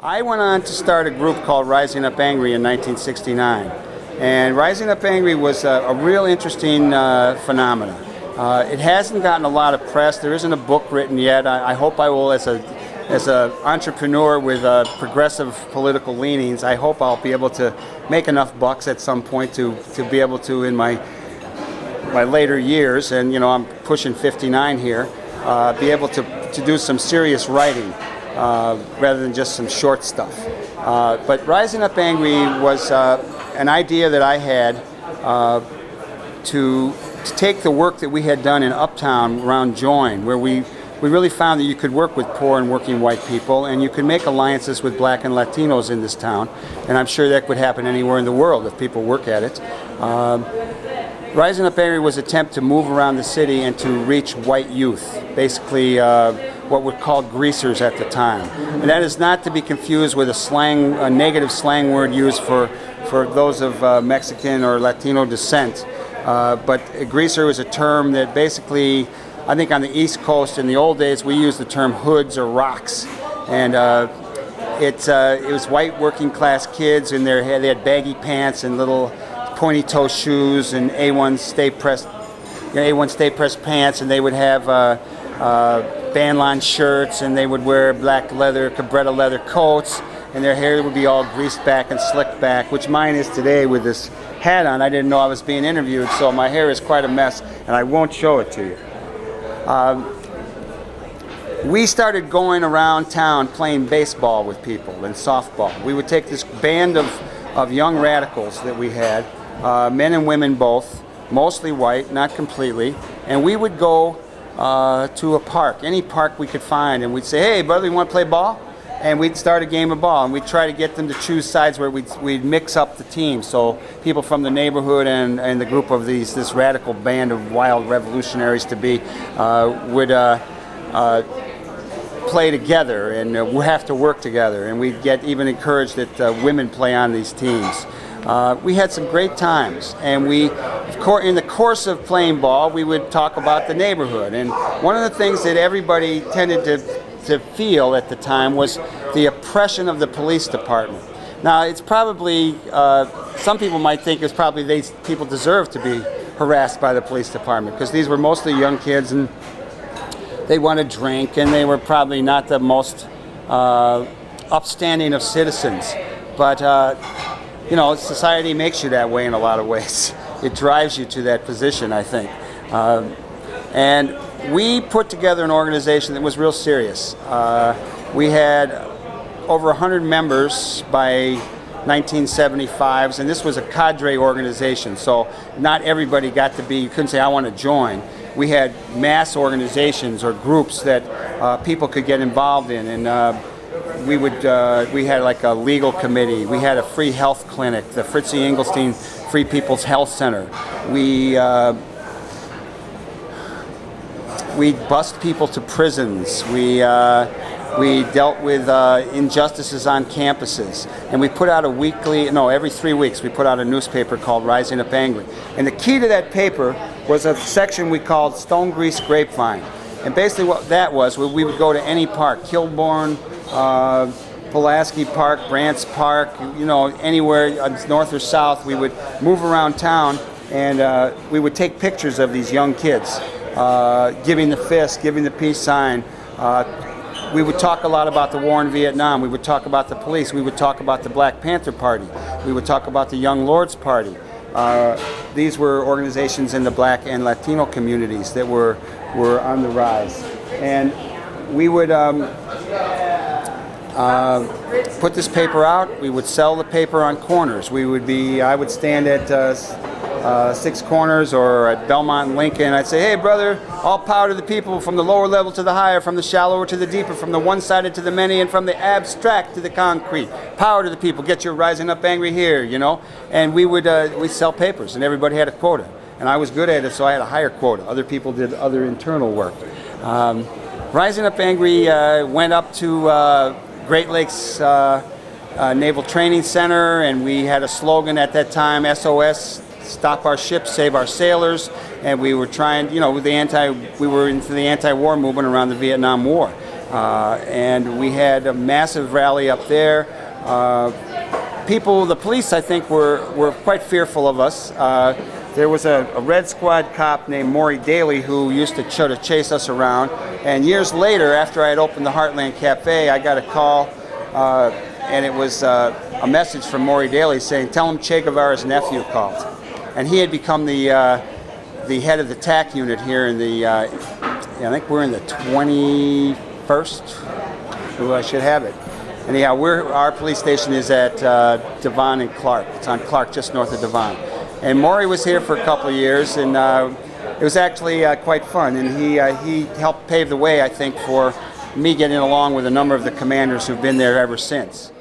I went on to start a group called Rising Up Angry in 1969. And Rising Up Angry was a real interesting phenomenon. It hasn't gotten a lot of press. There isn't a book written yet. I hope I will, as an entrepreneur with progressive political leanings, I hope I'll be able to make enough bucks at some point to be able to, in my later years, and I'm pushing 59 here, be able to do some serious writing rather than just some short stuff. But Rising Up Angry was an idea that I had to take the work that we had done in Uptown around Join, where we really found that you could work with poor and working white people, and you could make alliances with black and Latinos in this town, and I'm sure that would happen anywhere in the world if people work at it. Rising Up Angry was an attempt to move around the city and to reach white youth, basically what were called greasers at the time. And that is not to be confused with a negative slang word used for those of Mexican or Latino descent. But a greaser was a term that basically, I think on the East Coast in the old days, we used the term hoods or rocks. And it was white working class kids, and they had baggy pants and little pointy toe shoes and A1 stay pressed pants, and they would have bandline shirts, and they would wear black leather, cabretta leather coats, and their hair would be all greased back and slicked back, which mine is today with this hat on. I didn't know I was being interviewed, so my hair is quite a mess, and I won't show it to you. We started going around town playing baseball with people and softball. We would take this band of young radicals that we had, men and women both, mostly white, not completely, and we would go to a park, any park we could find, and we'd say, "Hey brother, you want to play ball?" And we'd start a game of ball, and we'd try to get them to choose sides where we'd mix up the teams, so people from the neighborhood and the group of this radical band of wild revolutionaries to be would play together, and we have to work together, and we'd get even encouraged that women play on these teams. We had some great times, and in the course of playing ball, we would talk about the neighborhood. And one of the things that everybody tended to feel at the time was the oppression of the police department. Now, it's probably, some people might think it's probably people deserve to be harassed by the police department, because these were mostly young kids, and they want to drink, and they were probably not the most upstanding of citizens. But society makes you that way in a lot of ways. It drives you to that position, I think. And we put together an organization that was real serious. We had over 100 members by 1975s, and this was a cadre organization, so not everybody got to be, you couldn't say, "I want to join." We had mass organizations or groups that people could get involved in, and we had like a legal committee. We had a free health clinic, the Fritzie Engelstein Free People's Health Center. We bussed people to prisons. We dealt with injustices on campuses, and we put out every 3 weeks we put out a newspaper called Rising Up Angry. And the key to that paper was a section we called Stone Grease Grapevine. And basically what that was, we would go to any park, Kilbourne, Pulaski Park, Brants Park, anywhere north or south. We would move around town, and we would take pictures of these young kids, giving the fist, giving the peace sign. We would talk a lot about the war in Vietnam. We would talk about the police. We would talk about the Black Panther Party. We would talk about the Young Lords Party. These were organizations in the black and Latino communities that were on the rise. And we would put this paper out. We would sell the paper on corners. I would stand at Six Corners or at Belmont and Lincoln. I'd say, "Hey brother, all power to the people, from the lower level to the higher, from the shallower to the deeper, from the one-sided to the many, and from the abstract to the concrete. Power to the people, get your Rising Up Angry here," And we'd sell papers, and everybody had a quota. And I was good at it, so I had a higher quota. Other people did other internal work. Rising Up Angry went up to Great Lakes Naval Training Center, and we had a slogan at that time, SOS, stop our ships, save our sailors, and we were trying, we were into the anti-war movement around the Vietnam War. And we had a massive rally up there. The police, I think, were quite fearful of us. There was a Red Squad cop named Maury Daly who used to try to chase us around. And years later, after I had opened the Heartland Cafe, I got a call, and it was a message from Maury Daly saying, "Tell him Che Guevara's nephew called." And he had become the head of the TAC unit here in the, I think we're in the 21st. Ooh, I should have it. Anyhow, our police station is at Devon and Clark. It's on Clark, just north of Devon. And Maury was here for a couple of years, and it was actually quite fun. And he helped pave the way, I think, for me getting along with a number of the commanders who've been there ever since.